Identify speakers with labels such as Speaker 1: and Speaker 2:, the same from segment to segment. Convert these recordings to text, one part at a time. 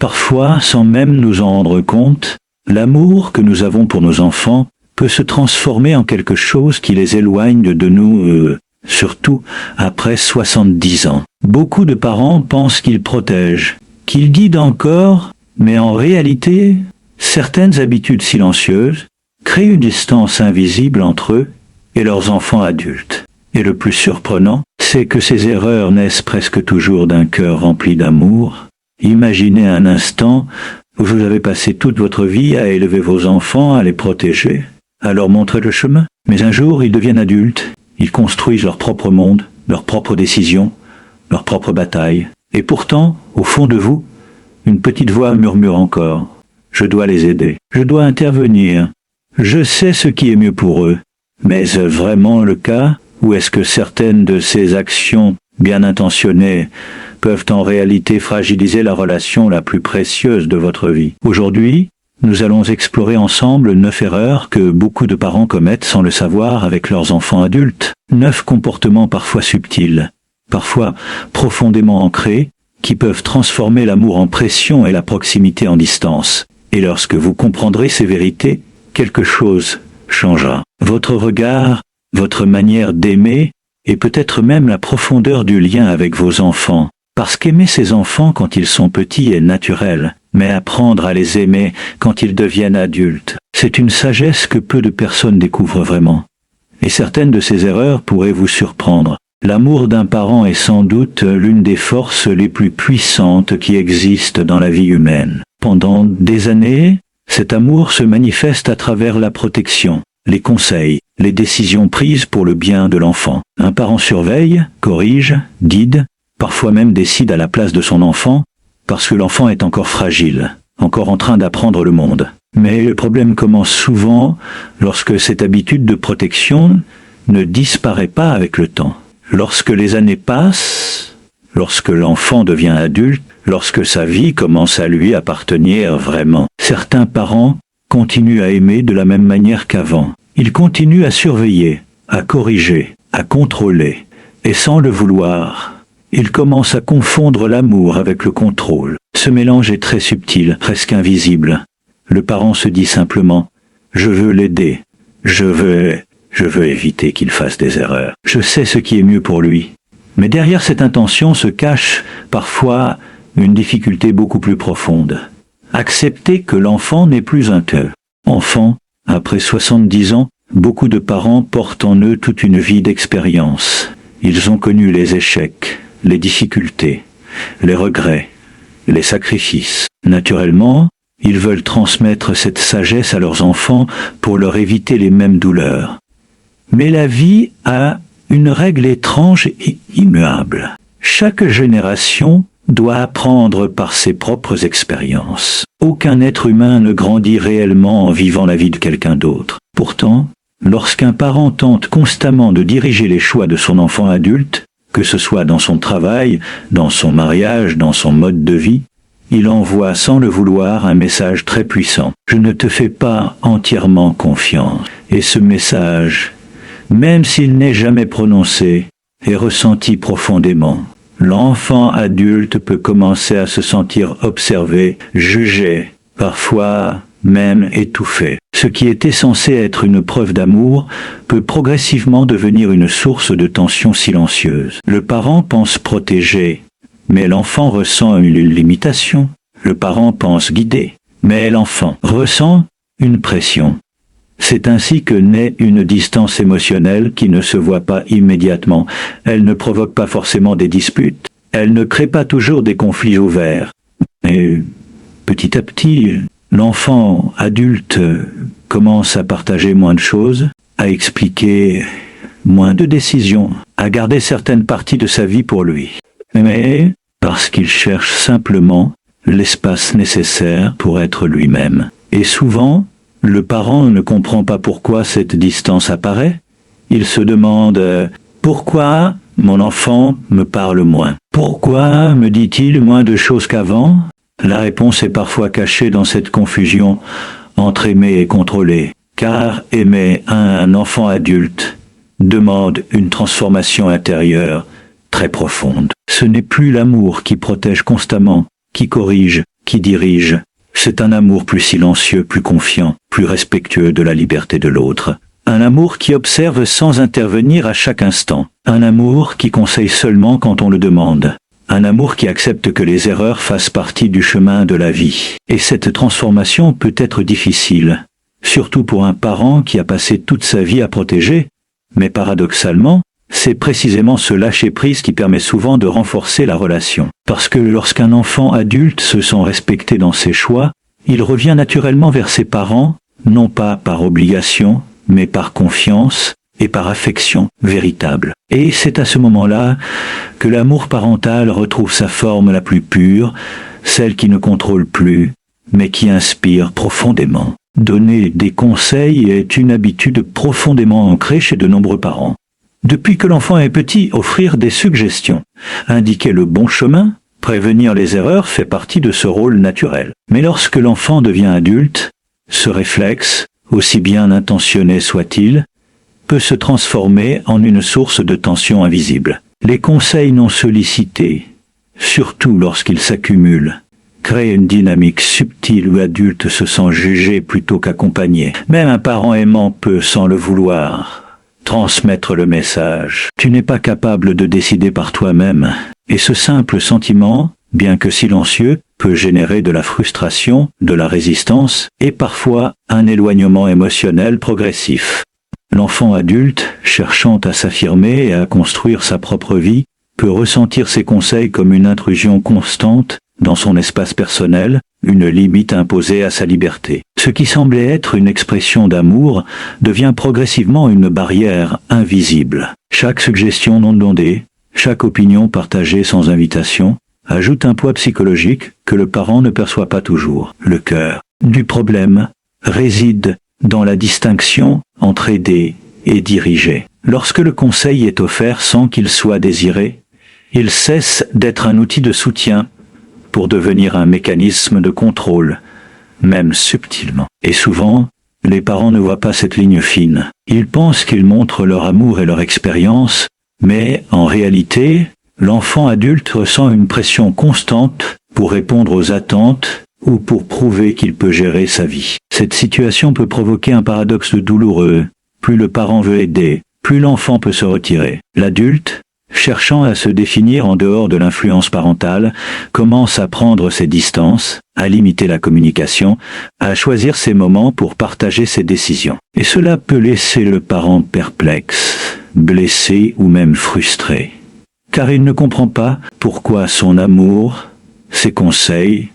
Speaker 1: Parfois, sans même nous en rendre compte, l'amour que nous avons pour nos enfants peut se transformer en quelque chose qui les éloigne de nous, surtout après 70 ans. Beaucoup de parents pensent qu'ils protègent, qu'ils guident encore, mais en réalité, certaines habitudes silencieuses créent une distance invisible entre eux et leurs enfants adultes. Et le plus surprenant, c'est que ces erreurs naissent presque toujours d'un cœur rempli d'amour. Imaginez un instant où vous avez passé toute votre vie à élever vos enfants, à les protéger, à leur montrer le chemin. Mais un jour, ils deviennent adultes, ils construisent leur propre monde, leurs propres décisions, leurs propres batailles. Et pourtant, au fond de vous, une petite voix murmure encore. Je dois les aider, je dois intervenir. Je sais ce qui est mieux pour eux. Mais est-ce vraiment le cas? Ou est-ce que certaines de ces actions bien intentionnées peuvent en réalité fragiliser la relation la plus précieuse de votre vie? Aujourd'hui, nous allons explorer ensemble 9 erreurs que beaucoup de parents commettent sans le savoir avec leurs enfants adultes. 9 comportements parfois subtils, parfois profondément ancrés, qui peuvent transformer l'amour en pression et la proximité en distance. Et lorsque vous comprendrez ces vérités, quelque chose changera. Votre regard, votre manière d'aimer, et peut-être même la profondeur du lien avec vos enfants. Parce qu'aimer ses enfants quand ils sont petits est naturel, mais apprendre à les aimer quand ils deviennent adultes, c'est une sagesse que peu de personnes découvrent vraiment. Et certaines de ces erreurs pourraient vous surprendre. L'amour d'un parent est sans doute l'une des forces les plus puissantes qui existent dans la vie humaine. Pendant des années, cet amour se manifeste à travers la protection, les conseils, les décisions prises pour le bien de l'enfant. Un parent surveille, corrige, guide, parfois même décide à la place de son enfant, parce que l'enfant est encore fragile, encore en train d'apprendre le monde. Mais le problème commence souvent lorsque cette habitude de protection ne disparaît pas avec le temps. Lorsque les années passent, lorsque l'enfant devient adulte, lorsque sa vie commence à lui appartenir vraiment, certains parents continuent à aimer de la même manière qu'avant. Ils continuent à surveiller, à corriger, à contrôler, et sans le vouloir, ils commencent à confondre l'amour avec le contrôle. Ce mélange est très subtil, presque invisible. Le parent se dit simplement « Je veux l'aider, je veux éviter qu'il fasse des erreurs. Je sais ce qui est mieux pour lui. » Mais derrière cette intention se cache parfois une difficulté beaucoup plus profonde. Accepter que l'enfant n'est plus un tel. Enfant, après 70 ans, beaucoup de parents portent en eux toute une vie d'expérience. Ils ont connu les échecs, les difficultés, les regrets, les sacrifices. Naturellement, ils veulent transmettre cette sagesse à leurs enfants pour leur éviter les mêmes douleurs. Mais la vie a une règle étrange et immuable. Chaque génération doit apprendre par ses propres expériences. Aucun être humain ne grandit réellement en vivant la vie de quelqu'un d'autre. Pourtant, lorsqu'un parent tente constamment de diriger les choix de son enfant adulte, que ce soit dans son travail, dans son mariage, dans son mode de vie, il envoie sans le vouloir un message très puissant. Je ne te fais pas entièrement confiance. Et ce message, même s'il n'est jamais prononcé, est ressenti profondément. L'enfant adulte peut commencer à se sentir observé, jugé, parfois même étouffé. Ce qui était censé être une preuve d'amour peut progressivement devenir une source de tension silencieuse. Le parent pense protéger, mais l'enfant ressent une limitation. Le parent pense guider, mais l'enfant ressent une pression. C'est ainsi que naît une distance émotionnelle qui ne se voit pas immédiatement. Elle ne provoque pas forcément des disputes. Elle ne crée pas toujours des conflits ouverts. Et petit à petit, l'enfant adulte commence à partager moins de choses, à expliquer moins de décisions, à garder certaines parties de sa vie pour lui. Mais parce qu'il cherche simplement l'espace nécessaire pour être lui-même. Et souvent, le parent ne comprend pas pourquoi cette distance apparaît. Il se demande « Pourquoi mon enfant me parle moins? Pourquoi me dit-il moins de choses qu'avant ?» La réponse est parfois cachée dans cette confusion entre aimer et contrôler. Car aimer un enfant adulte demande une transformation intérieure très profonde. Ce n'est plus l'amour qui protège constamment, qui corrige, qui dirige. C'est un amour plus silencieux, plus confiant, plus respectueux de la liberté de l'autre. Un amour qui observe sans intervenir à chaque instant. Un amour qui conseille seulement quand on le demande. Un amour qui accepte que les erreurs fassent partie du chemin de la vie. Et cette transformation peut être difficile, surtout pour un parent qui a passé toute sa vie à protéger. Mais paradoxalement, c'est précisément ce lâcher-prise qui permet souvent de renforcer la relation. Parce que lorsqu'un enfant adulte se sent respecté dans ses choix, il revient naturellement vers ses parents, non pas par obligation, mais par confiance et par affection véritable. Et c'est à ce moment-là que l'amour parental retrouve sa forme la plus pure, celle qui ne contrôle plus, mais qui inspire profondément. Donner des conseils est une habitude profondément ancrée chez de nombreux parents. Depuis que l'enfant est petit, offrir des suggestions, indiquer le bon chemin, prévenir les erreurs fait partie de ce rôle naturel. Mais lorsque l'enfant devient adulte, ce réflexe, aussi bien intentionné soit-il, peut se transformer en une source de tension invisible. Les conseils non sollicités, surtout lorsqu'ils s'accumulent, créent une dynamique subtile où l'adulte se sent jugé plutôt qu'accompagné. Même un parent aimant peut, sans le vouloir, transmettre le message. Tu n'es pas capable de décider par toi-même. Et ce simple sentiment, bien que silencieux, peut générer de la frustration, de la résistance et parfois un éloignement émotionnel progressif. L'enfant adulte, cherchant à s'affirmer et à construire sa propre vie, peut ressentir ses conseils comme une intrusion constante dans son espace personnel, une limite imposée à sa liberté. Ce qui semblait être une expression d'amour devient progressivement une barrière invisible. Chaque suggestion non demandée, chaque opinion partagée sans invitation, ajoute un poids psychologique que le parent ne perçoit pas toujours. Le cœur du problème réside dans la distinction entre aider et diriger. Lorsque le conseil est offert sans qu'il soit désiré, il cesse d'être un outil de soutien pour devenir un mécanisme de contrôle, même subtilement. Et souvent, les parents ne voient pas cette ligne fine. Ils pensent qu'ils montrent leur amour et leur expérience, mais en réalité, l'enfant adulte ressent une pression constante pour répondre aux attentes ou pour prouver qu'il peut gérer sa vie. Cette situation peut provoquer un paradoxe douloureux. Plus le parent veut aider, plus l'enfant peut se retirer. L'adulte, cherchant à se définir en dehors de l'influence parentale, commence à prendre ses distances, à limiter la communication, à choisir ses moments pour partager ses décisions. Et cela peut laisser le parent perplexe, blessé ou même frustré. Car il ne comprend pas pourquoi son amour, ses conseils,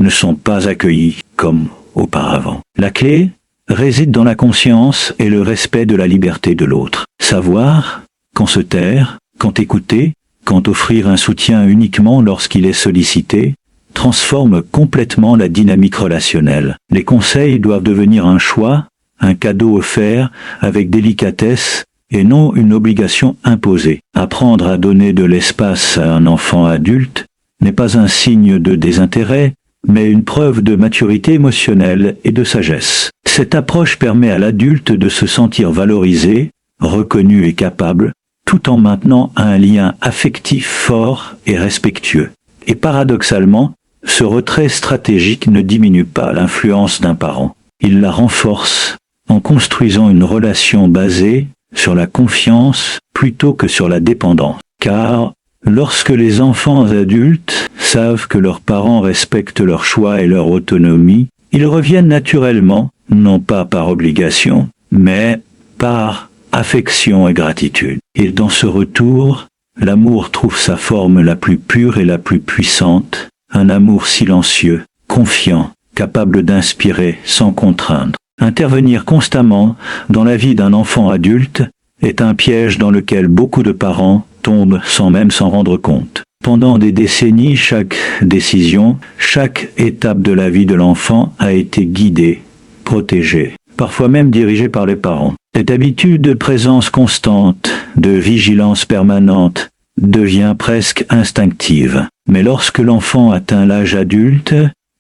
Speaker 1: ne sont pas accueillis comme auparavant. La clé réside dans la conscience et le respect de la liberté de l'autre. Savoir quand se taire, quand écouter, quand offrir un soutien uniquement lorsqu'il est sollicité, transforme complètement la dynamique relationnelle. Les conseils doivent devenir un choix, un cadeau offert avec délicatesse et non une obligation imposée. Apprendre à donner de l'espace à un enfant adulte n'est pas un signe de désintérêt, mais une preuve de maturité émotionnelle et de sagesse. Cette approche permet à l'adulte de se sentir valorisé, reconnu et capable, tout en maintenant un lien affectif fort et respectueux. Et paradoxalement, ce retrait stratégique ne diminue pas l'influence d'un parent. Il la renforce en construisant une relation basée sur la confiance plutôt que sur la dépendance. Car lorsque les enfants adultes savent que leurs parents respectent leurs choix et leur autonomie, ils reviennent naturellement, non pas par obligation, mais par affection et gratitude. Et dans ce retour, l'amour trouve sa forme la plus pure et la plus puissante, un amour silencieux, confiant, capable d'inspirer sans contraindre. Intervenir constamment dans la vie d'un enfant adulte est un piège dans lequel beaucoup de parents tombent sans même s'en rendre compte. Pendant des décennies, chaque décision, chaque étape de la vie de l'enfant a été guidée, protégée, parfois même dirigée par les parents. Cette habitude de présence constante, de vigilance permanente, devient presque instinctive. Mais lorsque l'enfant atteint l'âge adulte,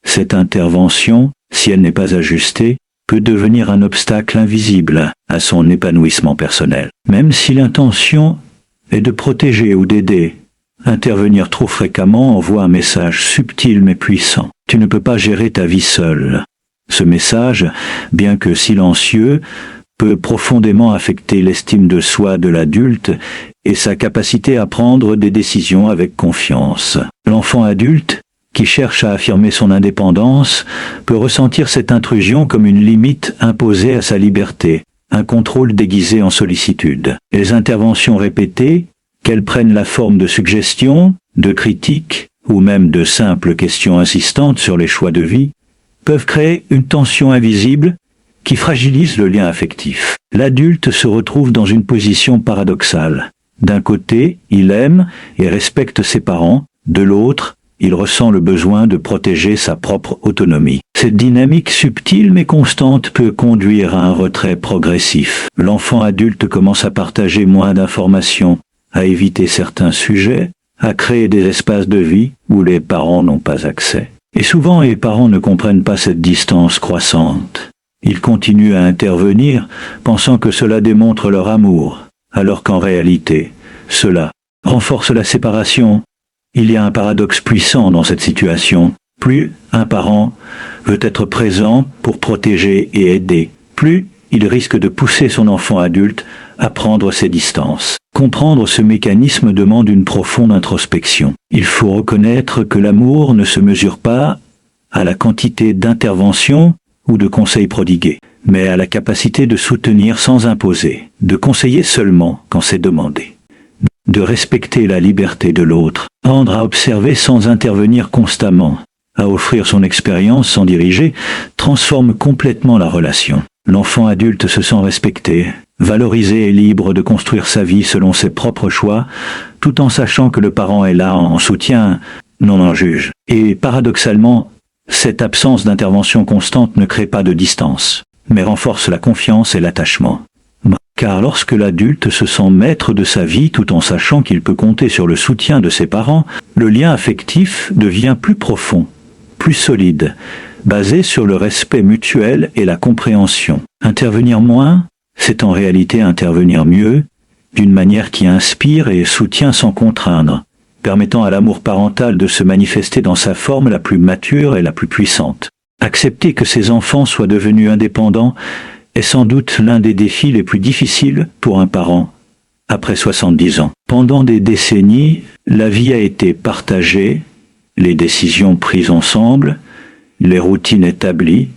Speaker 1: cette intervention, si elle n'est pas ajustée, peut devenir un obstacle invisible à son épanouissement personnel. Même si l'intention est de protéger ou d'aider, intervenir trop fréquemment envoie un message subtil mais puissant. tu ne peux pas gérer ta vie seul. Ce message, bien que silencieux, peut profondément affecter l'estime de soi de l'adulte et sa capacité à prendre des décisions avec confiance. L'enfant adulte, qui cherche à affirmer son indépendance, peut ressentir cette intrusion comme une limite imposée à sa liberté, un contrôle déguisé en sollicitude. Les interventions répétées, qu'elles prennent la forme de suggestions, de critiques, ou même de simples questions insistantes sur les choix de vie, peuvent créer une tension invisible qui fragilise le lien affectif. L'adulte se retrouve dans une position paradoxale. D'un côté, il aime et respecte ses parents, de l'autre, il ressent le besoin de protéger sa propre autonomie. Cette dynamique subtile mais constante peut conduire à un retrait progressif. L'enfant adulte commence à partager moins d'informations, à éviter certains sujets, à créer des espaces de vie où les parents n'ont pas accès. Et souvent, les parents ne comprennent pas cette distance croissante. Ils continuent à intervenir, pensant que cela démontre leur amour, alors qu'en réalité, cela renforce la séparation. Il y a un paradoxe puissant dans cette situation. Plus un parent veut être présent pour protéger et aider, plus il risque de pousser son enfant adulte à prendre ses distances. Comprendre ce mécanisme demande une profonde introspection. Il faut reconnaître que l'amour ne se mesure pas à la quantité d'interventions ou de conseils prodigués, mais à la capacité de soutenir sans imposer, de conseiller seulement quand c'est demandé, de respecter la liberté de l'autre, apprendre à observer sans intervenir constamment, à offrir son expérience sans diriger, transforme complètement la relation. L'enfant adulte se sent respecté, valorisé et libre de construire sa vie selon ses propres choix, tout en sachant que le parent est là en soutien, non en juge. Et paradoxalement, cette absence d'intervention constante ne crée pas de distance, mais renforce la confiance et l'attachement. Car lorsque l'adulte se sent maître de sa vie tout en sachant qu'il peut compter sur le soutien de ses parents, le lien affectif devient plus profond, plus solide, basé sur le respect mutuel et la compréhension. Intervenir moins, c'est en réalité intervenir mieux, d'une manière qui inspire et soutient sans contraindre, permettant à l'amour parental de se manifester dans sa forme la plus mature et la plus puissante. Accepter que ses enfants soient devenus indépendants est sans doute l'un des défis les plus difficiles pour un parent après 70 ans. Pendant des décennies, la vie a été partagée, les décisions prises ensemble, les routines établies,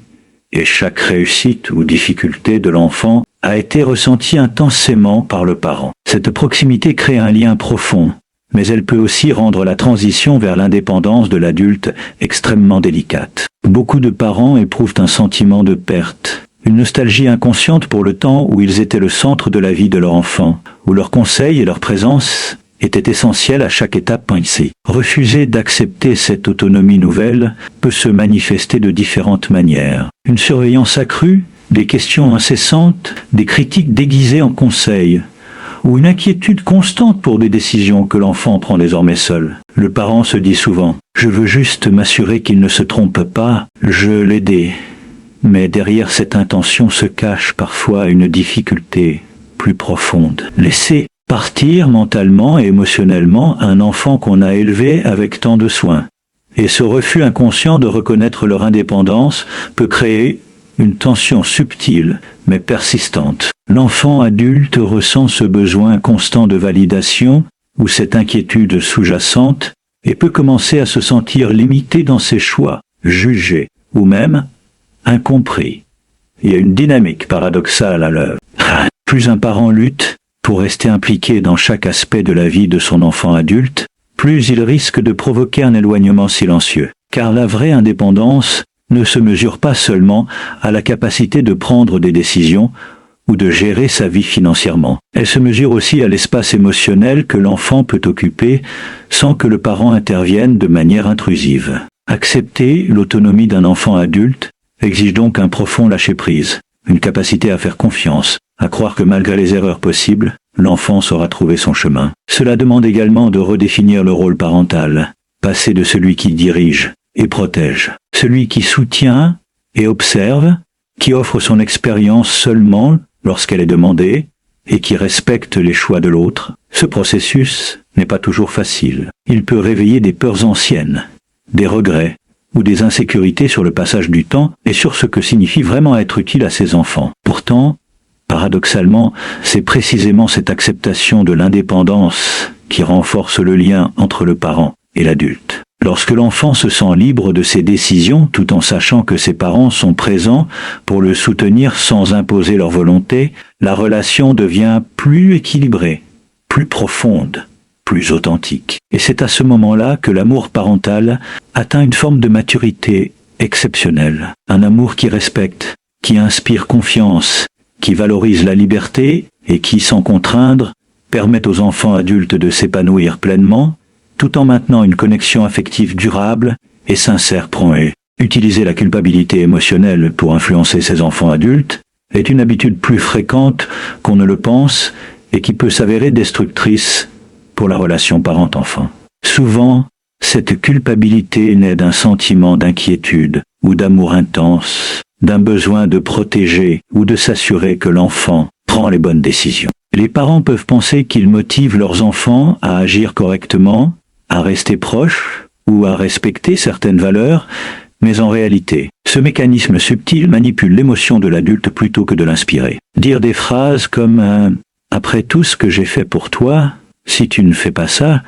Speaker 1: et chaque réussite ou difficulté de l'enfant a été ressentie intensément par le parent. Cette proximité crée un lien profond, mais elle peut aussi rendre la transition vers l'indépendance de l'adulte extrêmement délicate. Beaucoup de parents éprouvent un sentiment de perte, une nostalgie inconsciente pour le temps où ils étaient le centre de la vie de leur enfant, où leurs conseils et leur présence étaient essentiels à chaque étape pensée. Refuser d'accepter cette autonomie nouvelle peut se manifester de différentes manières. Une surveillance accrue, des questions incessantes, des critiques déguisées en conseils, ou une inquiétude constante pour des décisions que l'enfant prend désormais seul. Le parent se dit souvent « Je veux juste m'assurer qu'il ne se trompe pas, je l'aidais ». Mais derrière cette intention se cache parfois une difficulté plus profonde. Laisser partir mentalement et émotionnellement un enfant qu'on a élevé avec tant de soin. Et ce refus inconscient de reconnaître leur indépendance peut créer une tension subtile mais persistante. L'enfant adulte ressent ce besoin constant de validation ou cette inquiétude sous-jacente et peut commencer à se sentir limité dans ses choix, jugé ou même incompris. Il y a une dynamique paradoxale à l'œuvre. Plus un parent lutte pour rester impliqué dans chaque aspect de la vie de son enfant adulte, plus il risque de provoquer un éloignement silencieux. Car la vraie indépendance ne se mesure pas seulement à la capacité de prendre des décisions ou de gérer sa vie financièrement. Elle se mesure aussi à l'espace émotionnel que l'enfant peut occuper sans que le parent intervienne de manière intrusive. Accepter l'autonomie d'un enfant adulte exige donc un profond lâcher-prise, une capacité à faire confiance, à croire que malgré les erreurs possibles, l'enfant saura trouver son chemin. Cela demande également de redéfinir le rôle parental, passer de celui qui dirige et protège, celui qui soutient et observe, qui offre son expérience seulement lorsqu'elle est demandée et qui respecte les choix de l'autre. Ce processus n'est pas toujours facile. Il peut réveiller des peurs anciennes, des regrets ou des insécurités sur le passage du temps et sur ce que signifie vraiment être utile à ses enfants. Pourtant, paradoxalement, c'est précisément cette acceptation de l'indépendance qui renforce le lien entre le parent et l'adulte. Lorsque l'enfant se sent libre de ses décisions tout en sachant que ses parents sont présents pour le soutenir sans imposer leur volonté, la relation devient plus équilibrée, plus profonde, plus authentique. Et c'est à ce moment-là que l'amour parental atteint une forme de maturité exceptionnelle. Un amour qui respecte, qui inspire confiance, qui valorise la liberté et qui, sans contraindre, permet aux enfants adultes de s'épanouir pleinement, tout en maintenant une connexion affective durable et sincère. Utiliser la culpabilité émotionnelle pour influencer ses enfants adultes est une habitude plus fréquente qu'on ne le pense et qui peut s'avérer destructrice pour la relation parent-enfant. Souvent, cette culpabilité naît d'un sentiment d'inquiétude ou d'amour intense, d'un besoin de protéger ou de s'assurer que l'enfant prend les bonnes décisions. Les parents peuvent penser qu'ils motivent leurs enfants à agir correctement, à rester proches ou à respecter certaines valeurs, mais en réalité, ce mécanisme subtil manipule l'émotion de l'adulte plutôt que de l'inspirer. Dire des phrases comme « Après tout ce que j'ai fait pour toi, si tu ne fais pas ça,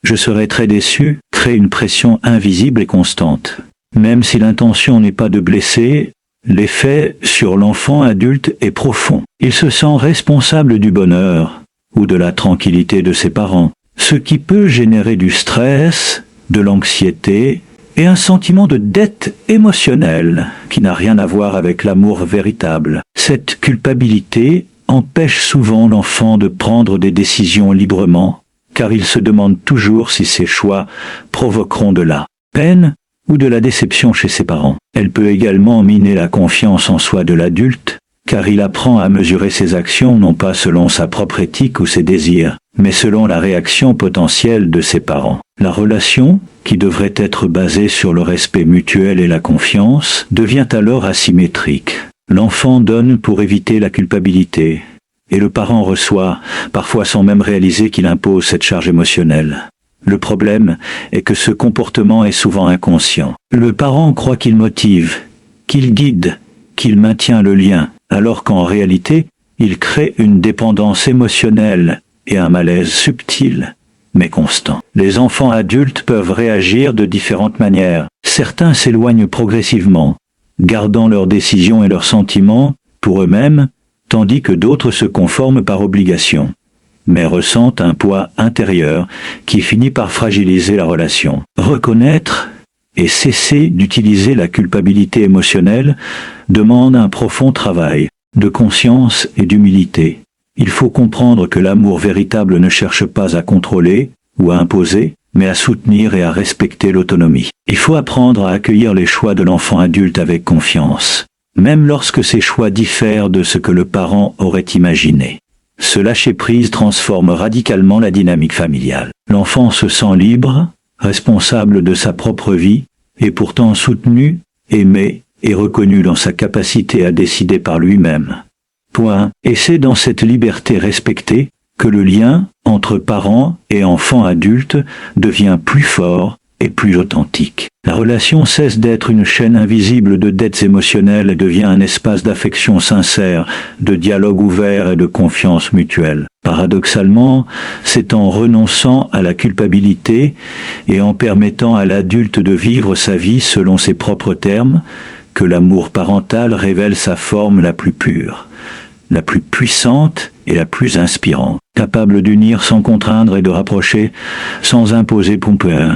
Speaker 1: je serai très déçu » crée une pression invisible et constante. Même si l'intention n'est pas de blesser, l'effet sur l'enfant adulte est profond. Il se sent responsable du bonheur ou de la tranquillité de ses parents, ce qui peut générer du stress, de l'anxiété et un sentiment de dette émotionnelle qui n'a rien à voir avec l'amour véritable. Cette culpabilité empêche souvent l'enfant de prendre des décisions librement, car il se demande toujours si ses choix provoqueront de la peine ou de la déception chez ses parents. Elle peut également miner la confiance en soi de l'adulte, car il apprend à mesurer ses actions non pas selon sa propre éthique ou ses désirs, mais selon la réaction potentielle de ses parents. La relation, qui devrait être basée sur le respect mutuel et la confiance, devient alors asymétrique. L'enfant donne pour éviter la culpabilité, et le parent reçoit, parfois sans même réaliser qu'il impose cette charge émotionnelle. Le problème est que ce comportement est souvent inconscient. Le parent croit qu'il motive, qu'il guide, qu'il maintient le lien, alors qu'en réalité, il crée une dépendance émotionnelle et un malaise subtil, mais constant. Les enfants adultes peuvent réagir de différentes manières. Certains s'éloignent progressivement, gardant leurs décisions et leurs sentiments pour eux-mêmes, tandis que d'autres se conforment par obligation, mais ressentent un poids intérieur qui finit par fragiliser la relation. Reconnaître et cesser d'utiliser la culpabilité émotionnelle demande un profond travail de conscience et d'humilité. Il faut comprendre que l'amour véritable ne cherche pas à contrôler ou à imposer, mais à soutenir et à respecter l'autonomie. Il faut apprendre à accueillir les choix de l'enfant adulte avec confiance, même lorsque ces choix diffèrent de ce que le parent aurait imaginé. Ce lâcher-prise transforme radicalement la dynamique familiale. L'enfant se sent libre, responsable de sa propre vie, et pourtant soutenu, aimé et reconnu dans sa capacité à décider par lui-même. Et c'est dans cette liberté respectée que le lien entre parents et enfants adultes devient plus fort et plus authentique. La relation cesse d'être une chaîne invisible de dettes émotionnelles et devient un espace d'affection sincère, de dialogue ouvert et de confiance mutuelle. Paradoxalement, c'est en renonçant à la culpabilité et en permettant à l'adulte de vivre sa vie selon ses propres termes que l'amour parental révèle sa forme la plus pure, la plus puissante et la plus inspirante, capable d'unir sans contraindre et de rapprocher sans imposer pompeux.